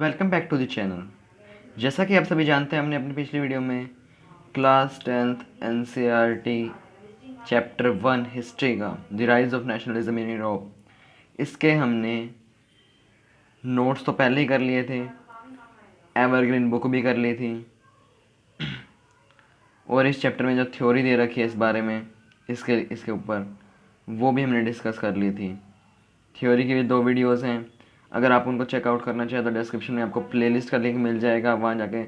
Welcome back to the channel. जैसा कि आप सभी जानते हैं, हमने अपनी पिछली वीडियो में class 10th NCERT chapter 1 history का the rise of nationalism in Europe, इसके हमने नोट्स तो पहले ही कर लिए थे, एवरग्रीन बुक भी कर ली थी, और इस चैप्टर में जो थ्योरी दे रखी है इस बारे में, इसके ऊपर वो भी हमने डिस्कस कर ली थी। थ्योरी की भी 2 वीडियोस हैं। अगर आप उनको चेकआउट करना चाहें तो डिस्क्रिप्शन में आपको प्लेलिस्ट का लिंक मिल जाएगा, वहाँ जाके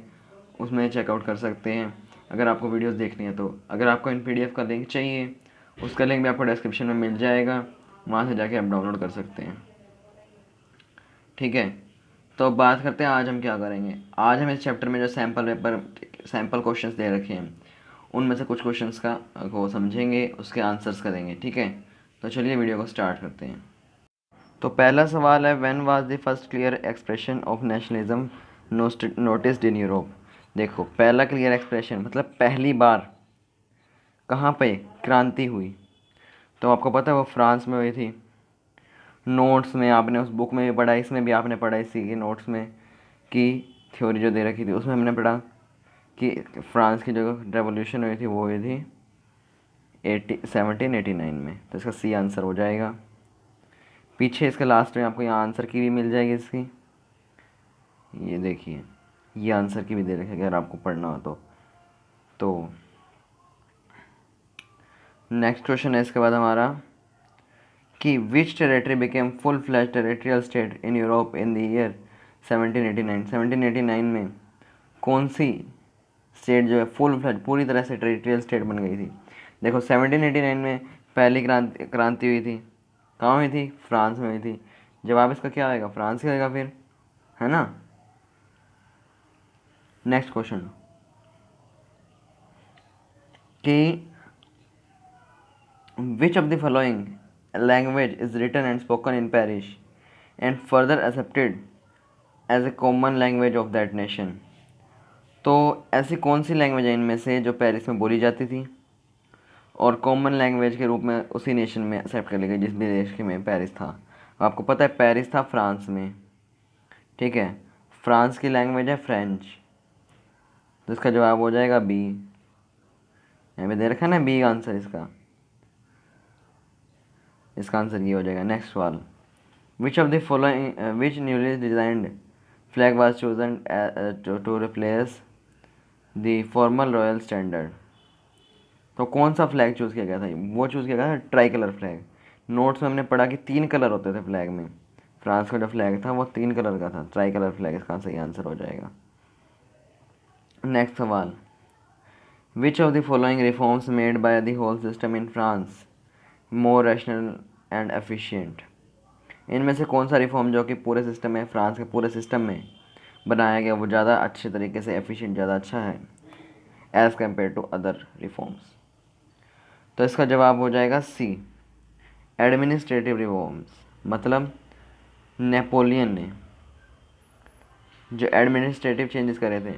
उसमें चेकआउट कर सकते हैं अगर आपको वीडियोस देखनी है तो। अगर आपको इन पीडीएफ का लिंक चाहिए, उसका लिंक भी आपको डिस्क्रिप्शन में मिल जाएगा, वहाँ से जाके आप डाउनलोड कर सकते हैं। ठीक है, तो बात करते हैं आज हम क्या करेंगे। आज हम इस चैप्टर में जो सैम्पल क्वेश्चंस दे रखे हैं, उनमें से कुछ क्वेश्चंस को समझेंगे, उसके आंसर्स करेंगे। ठीक है, तो चलिए वीडियो को स्टार्ट करते हैं। तो पहला सवाल है, when was the first clear expression of nationalism noticed in Europe. देखो, पहला क्लियर एक्सप्रेशन मतलब पहली बार कहाँ पे क्रांति हुई, तो आपको पता है वो फ्रांस में हुई थी। नोट्स में आपने उस बुक में भी पढ़ा, इसमें भी आपने पढ़ा, इसी के नोट्स में कि थ्योरी जो दे रखी थी उसमें हमने पढ़ा कि फ्रांस की जो रेवोल्यूशन हुई थी वो हुई थी 1789 में। तो इसका सी आंसर हो जाएगा। पीछे इसके लास्ट में आपको यहाँ आंसर की भी मिल जाएगी इसकी, ये देखिए, ये आंसर की भी दे रखी है अगर आपको पढ़ना हो तो नेक्स्ट क्वेश्चन है इसके बाद हमारा कि which territory became full fledged territorial state in Europe in the year 1789। 1789 में कौन सी स्टेट जो है फुल फ्लैश पूरी तरह से टेरेटरियल स्टेट बन गई थी। देखो, 1789 में पहली क्रांति हुई थी, कहाँ हुई थी? फ्रांस में हुई थी। जवाब इसका क्या आएगा? फ्रांस ही आएगा फिर, है ना। नेक्स्ट क्वेश्चन कि which of the following language is written and spoken in Paris and further accepted as a common language of that nation. तो ऐसी कौन सी लैंग्वेज है इनमें से जो पेरिस में बोली जाती थी और कॉमन लैंग्वेज के रूप में उसी नेशन में एक्सेप्ट कर ली गई जिस भी देश के में पेरिस था। आपको पता है पेरिस था फ्रांस में, ठीक है। फ्रांस की लैंग्वेज है फ्रेंच, तो इसका जवाब हो जाएगा बी। यहाँ पे दे रखा है ना बी आंसर इसका आंसर ये हो जाएगा। नेक्स्ट सवाल, which of the following which newly designed flag was chosen to replace the formal royal standard. तो कौन सा फ्लैग चूज़ किया गया था? वो चूज़ किया गया था ट्राई कलर फ्लैग। नोट्स में हमने पढ़ा कि 3 कलर होते थे फ्लैग में। फ्रांस का जो फ्लैग था वो 3 कलर का था, ट्राई कलर फ्लैग इसका सही आंसर हो जाएगा। नेक्स्ट सवाल, which of the following reforms made by the whole system in France more rational and efficient. इनमें से कौन सा रिफॉर्म जो कि पूरे सिस्टम में, फ्रांस के पूरे सिस्टम में बनाया गया, वो ज़्यादा अच्छे तरीके से एफिशिएंट, ज़्यादा अच्छा है as compare to other reforms. तो इसका जवाब हो जाएगा सी, एडमिनिस्ट्रेटिव रिफॉर्म्स। मतलब नेपोलियन ने जो एडमिनिस्ट्रेटिव चेंजेस करे थे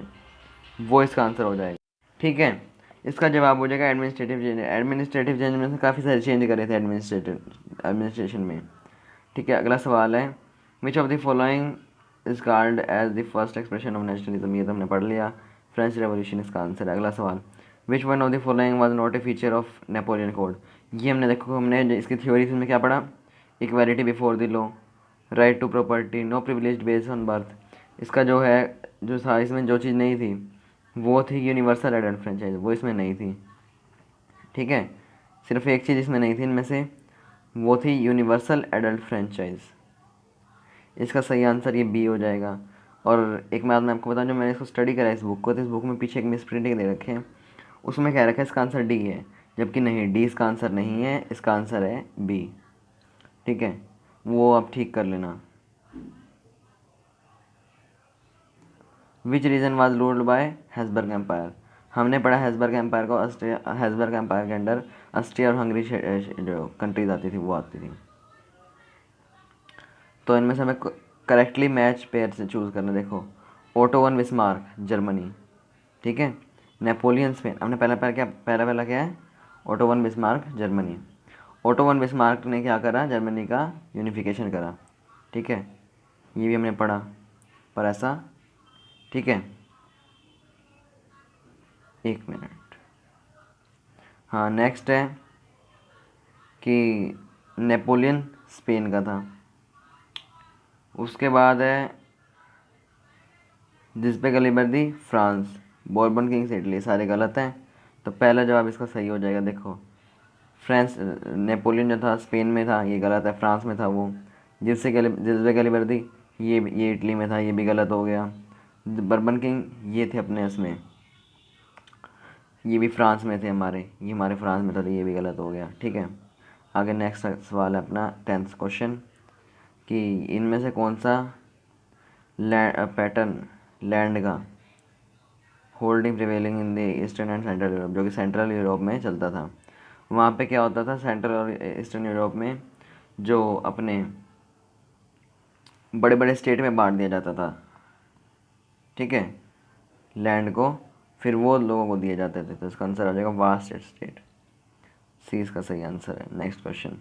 वो इसका आंसर हो जाएगा। ठीक है, इसका जवाब हो जाएगा एडमिनिस्ट्रेटिव चेंज। एडमिनिस्ट्रेटिव चेंज में से काफ़ी सारे चेंज करे थे एडमिनिस्ट्रेशन में। ठीक है, अगला सवाल है, which of the following is card as the first expression of nationalism. ये तो हमने पढ़ लिया, फ्रेंच रेवोल्यूशन इसका आंसर है। अगला सवाल, which one of the following was not a feature of Napoleon code. ये हमने देखो, हमने इसकी थ्योरी में क्या पढ़ा, equality before the law, right to property, no privilege based on birth. इसका जो है, जो था इसमें जो चीज़ नहीं थी वो थी यूनिवर्सल एडल्ट फ्रेंचाइज, वो इसमें नहीं थी। ठीक है, सिर्फ एक चीज़ इसमें नहीं थी इनमें से, वो थी यूनिवर्सल एडल्ट फ्रेंचाइज। इसका सही आंसर ये बी हो जाएगा। और एक बात मैं आपको बताऊं, जो मैंने इसको स्टडी करा इस बुक को, तो इस बुक में पीछे एक मिस प्रिंटिंग दे रखे हैं, उसमें कह रखा है इसका आंसर डी है, जबकि नहीं, डी इसका आंसर नहीं है, इसका आंसर है बी। ठीक है, वो आप ठीक कर लेना। Which region was ruled by Habsburg empire. हमने पढ़ा हैसबर्ग एम्पायर को, हैसबर्ग एम्पायर के अंडर ऑस्ट्रिया और हंगरी जो कंट्रीज आती थी वो आती थी। तो इनमें से हमें करेक्टली मैच पेयर से चूज़ करना। देखो, ओटो वन बिस्मार्क जर्मनी, ठीक है। नेपोलियन स्पेन, हमने पहला क्या है, auto von Bismarck Germany. Auto von Bismarck ने क्या करा, जर्मनी का यूनिफिकेशन करा। ठीक है, ये भी हमने पढ़ा। पर ऐसा, ठीक है, 1 मिनट। हाँ, नेक्स्ट है कि नेपोलियन स्पेन का था। उसके बाद है जिस पे गली बर्दी फ्रांस, बोर्बन किंग्स इटली, सारे गलत हैं। तो पहला जवाब इसका सही हो जाएगा। देखो, फ्रांस, नेपोलियन जो था स्पेन में था, ये गलत है, फ्रांस में था वो। जिस पे गली बर्दी, ये इटली में था, ये भी गलत हो गया। बर्बन किंग ये थे अपने इसमें, ये भी फ्रांस में थे हमारे, ये हमारे फ्रांस में था, तो ये भी गलत हो गया। ठीक है, आगे नेक्स्ट सवाल है अपना 10th क्वेश्चन कि इनमें से कौन सा पैटर्न लैंड का holding prevailing in the eastern and central Europe, जो कि सेंट्रल यूरोप में चलता था। वहाँ पे क्या होता था, सेंट्रल और ईस्टर्न यूरोप में जो अपने बड़े बड़े स्टेट में बांट दिया जाता था, ठीक है, लैंड को, फिर वो लोगों को दिए जाते थे। तो इसका आंसर आ जाएगा वास्ट स्टेट, सी इसका सही आंसर है। Next question,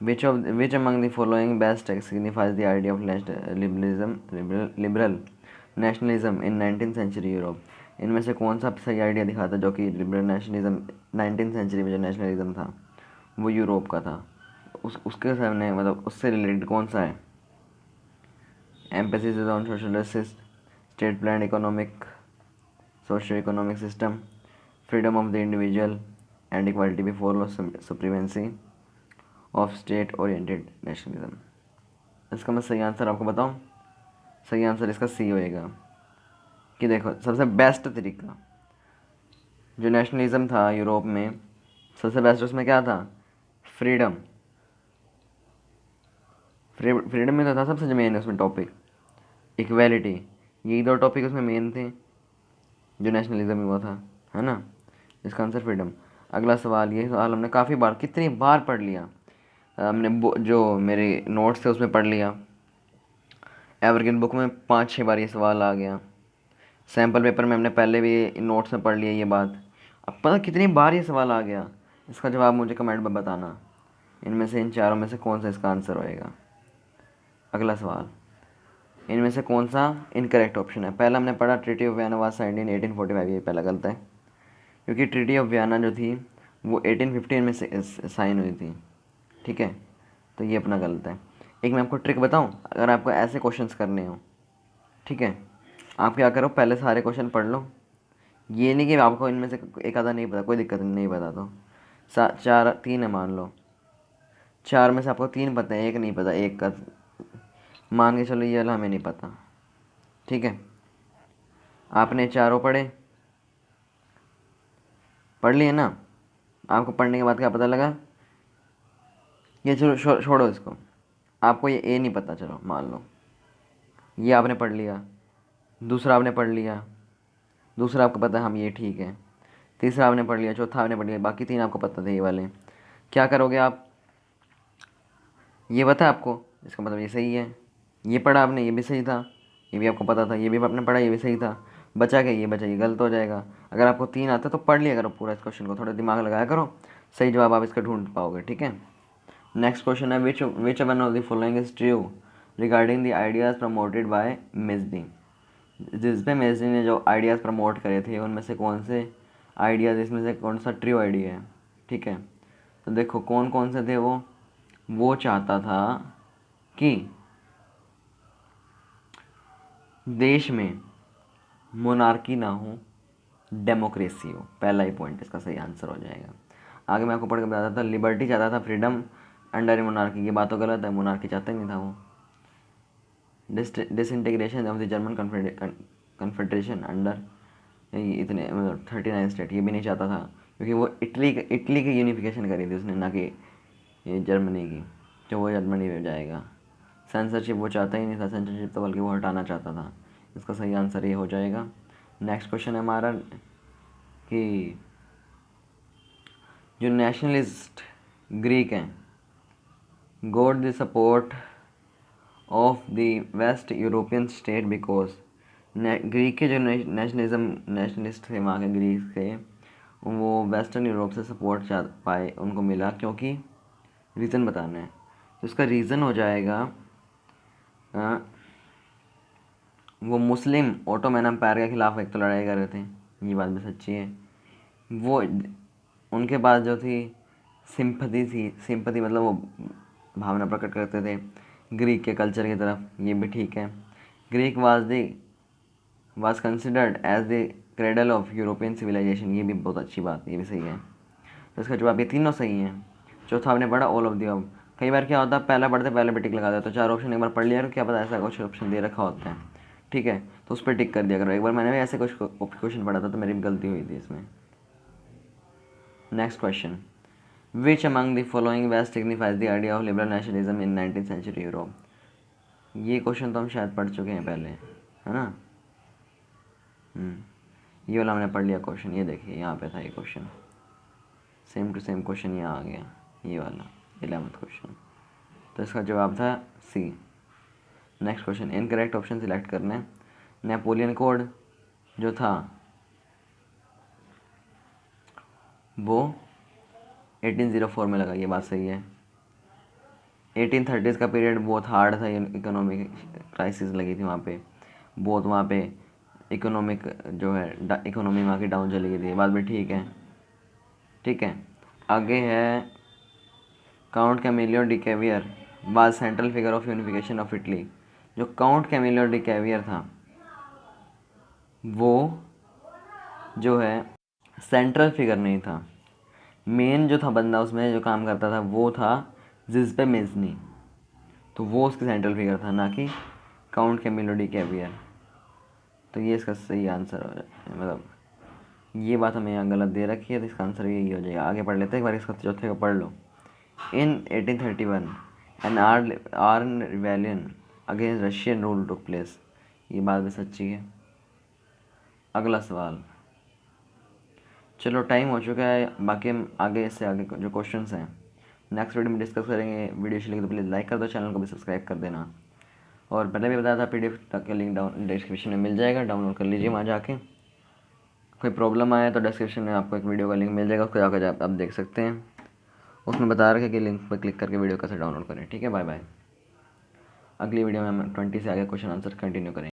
which among the following best signifies the idea of liberal nationalism in 19th century Europe. इनमें से कौन सा सही आइडिया दिखाता जो कि लिबरल नेशनलिज्म 19th सेंचुरी में जो नेशनलिज्म था वो यूरोप का था, उसके सामने मतलब उससे रिलेटेड कौन सा है। Emphasis on socialist state plan economic socio economic system, freedom of the individual and equality before law, supremacy of state oriented nationalism. इसका मैं सही आंसर आपको बताऊं, सही आंसर इसका सी होएगा। कि देखो, सबसे बेस्ट तरीका जो नेशनलिज्म था यूरोप में, सबसे बेस्ट उसमें क्या था, फ्रीडम। फ्रीडम में तो था सबसे मेन उसमें टॉपिक, इक्वेलिटी, यही दो टॉपिक उसमें मेन थे जो नेशनलिज्म में हुआ था, है ना। इसका आंसर फ्रीडम। अगला सवाल, ये सवाल हमने काफ़ी बार, कितनी बार पढ़ लिया हमने, जो मेरे नोट्स थे उसमें पढ़ लिया, एवरग्रीन बुक में 5-6 बार ये सवाल आ गया, सैम्पल पेपर में हमने पहले भी नोट्स में पढ़ लिया ये बात। अब पता कितनी बार ये सवाल आ गया। इसका जवाब मुझे कमेंट में बताना, इनमें से इन चारों में से कौन सा इसका आंसर होएगा। अगला सवाल, इनमें से कौन सा इनकरेक्ट ऑप्शन है। पहला हमने पढ़ा treaty of Vienna was signed in 1845, ये पहला गलत है, क्योंकि ट्रीटी ऑफ वियना जो थी वो 1815 में साइन हुई थी, ठीक है, तो ये अपना गलत है। एक मैं आपको ट्रिक बताऊं, अगर आपको ऐसे क्वेश्चंस करने हो, ठीक है, आप क्या करो, पहले सारे क्वेश्चन पढ़ लो। ये नहीं कि आपको इनमें से एक आधा नहीं पता, कोई दिक्कत नहीं पता तो चार, तीन है मान लो, चार में से आपको तीन पता है, एक नहीं पता, एक का मान के चलो ये वाला हमें नहीं पता, ठीक है। आपने चारों पढ़ लिए ना, आपको पढ़ने के बाद क्या पता लगा, ये चलो छोड़ो इसको, आपको ये ए नहीं पता, चलो मान लो ये आपने पढ़ लिया, दूसरा आपने पढ़ लिया, दूसरा आपको पता है हम ये ठीक है, तीसरा आपने पढ़ लिया, चौथा आपने पढ़ लिया, बाकी तीन आपको पता थे ये वाले। क्या करोगे आप, ये पता है आपको, इसका मतलब ये सही है, ये पढ़ा आपने, ये भी सही था, ये भी आपको पता था, ये भी आपने पढ़ा, ये भी सही था, बचा क्या, ये बचा, ये गलत हो जाएगा। अगर आपको तीन आता तो पढ़ लिया करो पूरा इस क्वेश्चन को, थोड़ा दिमाग लगाया करो, सही जवाब आप इसका ढूंढ पाओगे, ठीक है। नेक्स्ट क्वेश्चन है, which one of the following is true regarding the ideas promoted by Mazzini. जिस पे मेजदी ने जो आइडियाज़ प्रमोट करे थे उनमें से कौन से आइडियाज़, इसमें से कौन सा ट्रू आइडिया है, ठीक है। तो देखो कौन कौन से थे वो चाहता था कि देश में मोनार्की ना हो, डेमोक्रेसी हो, पहला ही पॉइंट इसका सही आंसर हो जाएगा। आगे मैं आपको पढ़ के बताता था, लिबर्टी चाहता था, फ्रीडम अंडर मोनार्की, ये बात तो गलत है, मोनार्की चाहता ही नहीं था वो। Disintegration of the German confederation under इतने मतलब 39 स्टेट, ये भी नहीं चाहता था, क्योंकि वो इटली की यूनिफिकेशन करी थी उसने, ना कि ये जर्मनी की, जो वो जर्मनी में जाएगा। सेंसरशिप वो चाहता ही नहीं था, सेंसरशिप तो बल्कि वो हटाना चाहता था। इसका सही आंसर ये हो जाएगा। नेक्स्ट क्वेश्चन है हमारा कि जो नेशनलिस्ट ग्रीक हैं गोट the support of the waste European state because, Greek के जो नेशनलिस्ट थे वहाँ के ग्रीक के, वो वेस्टर्न यूरोप से सपोर्ट चाह पाए, उनको मिला, क्योंकि रीज़न बताना है। तो इसका रीज़न हो जाएगा वो मुस्लिम ओटोमैन एम्पायर के खिलाफ एक तो लड़ाई कर रहे थे, ये बात भी सच्ची है। वो उनके पास जो थी सिंपथी थी, सिंपथी मतलब वो भावना प्रकट करते थे ग्रीक के कल्चर की तरफ, ये भी ठीक है। Greek was considered as the cradle of European civilisation, ये भी बहुत अच्छी बात, ये भी सही है। तो इसका जवाब ये तीनों सही हैं। चौथा आपने पढ़ा ऑल ऑफ द अब। कई बार क्या होता है पहला पढ़ते पहले पे टिक लगा देते, तो चार ऑप्शन एक बार पढ़ लिया करो, क्या पता ऐसा कुछ ऑप्शन दे रखा होता है, ठीक है, तो उस पर टिक कर दिया करो। एक बार मैंने भी ऐसे कुछ क्वेश्चन पढ़ा था तो मेरी भी गलती हुई थी इसमें। Next question, which among the following best signifies the idea of liberal nationalism in 19th century Europe. ये क्वेश्चन तो हम शायद पढ़ चुके हैं पहले, है ना। ये वाला हमने पढ़ लिया क्वेश्चन, ये देखिए यहाँ पे था ये question, same to same question यहाँ आ गया, ये वाला 11th क्वेश्चन। तो इसका जवाब था C. Next question, incorrect option select करना है। नेपोलियन कोड जो था वो 1804 में लगा, ये बात सही है। 1830s का पीरियड बहुत हार्ड था, इकोनॉमिक क्राइसिस लगी थी वहाँ पे, बहुत वहाँ पे इकोनॉमिक जो है इकोनॉमी वहाँ की डाउन चली गई थी, ये बात भी ठीक है, ठीक है। आगे है count Camillo D caviar was central figure of unification of Italy. जो काउंट कैमिलियो डी कैवियर था वो जो है सेंट्रल फिगर नहीं था, मेन जो था बंदा उसमें जो काम करता था वो था जिस्पे मेजनी, तो वो उसकी सेंट्रल फिगर था, ना कि काउंट कैमिलो डी कैवियर। तो ये इसका सही आंसर हो जाए, मतलब ये बात हमें यहाँ गलत दे रखी है, तो इसका आंसर यही हो जाएगा। आगे पढ़ लेते हैं एक बार, इसका चौथे को पढ़ लो। इन 1831 N arm rebellion against Russian rule took place, ये बात भी सच्ची है। अगला सवाल, चलो टाइम हो चुका है, बाकी हम आगे से आगे जो क्वेश्चंस हैं नेक्स्ट वीडियो में डिस्कस करेंगे। वीडियो अच्छी लगी तो प्लीज़ लाइक कर दो, चैनल को भी सब्सक्राइब कर देना। और पहले भी बताया था PDF का लिंक डाउन डिस्क्रिप्शन में मिल जाएगा, डाउनलोड कर लीजिए वहाँ जाके। कोई प्रॉब्लम आए तो डिस्क्रिप्शन में आपको एक वीडियो का लिंक मिल जाएगा, उसको जाकर आप देख सकते हैं, उसमें बता रखे कि लिंक पर क्लिक करके वीडियो कैसे डाउनलोड करें। ठीक है, बाय बाय। अगली वीडियो में हम 20 से आगे क्वेश्चन आंसर कंटिन्यू करेंगे।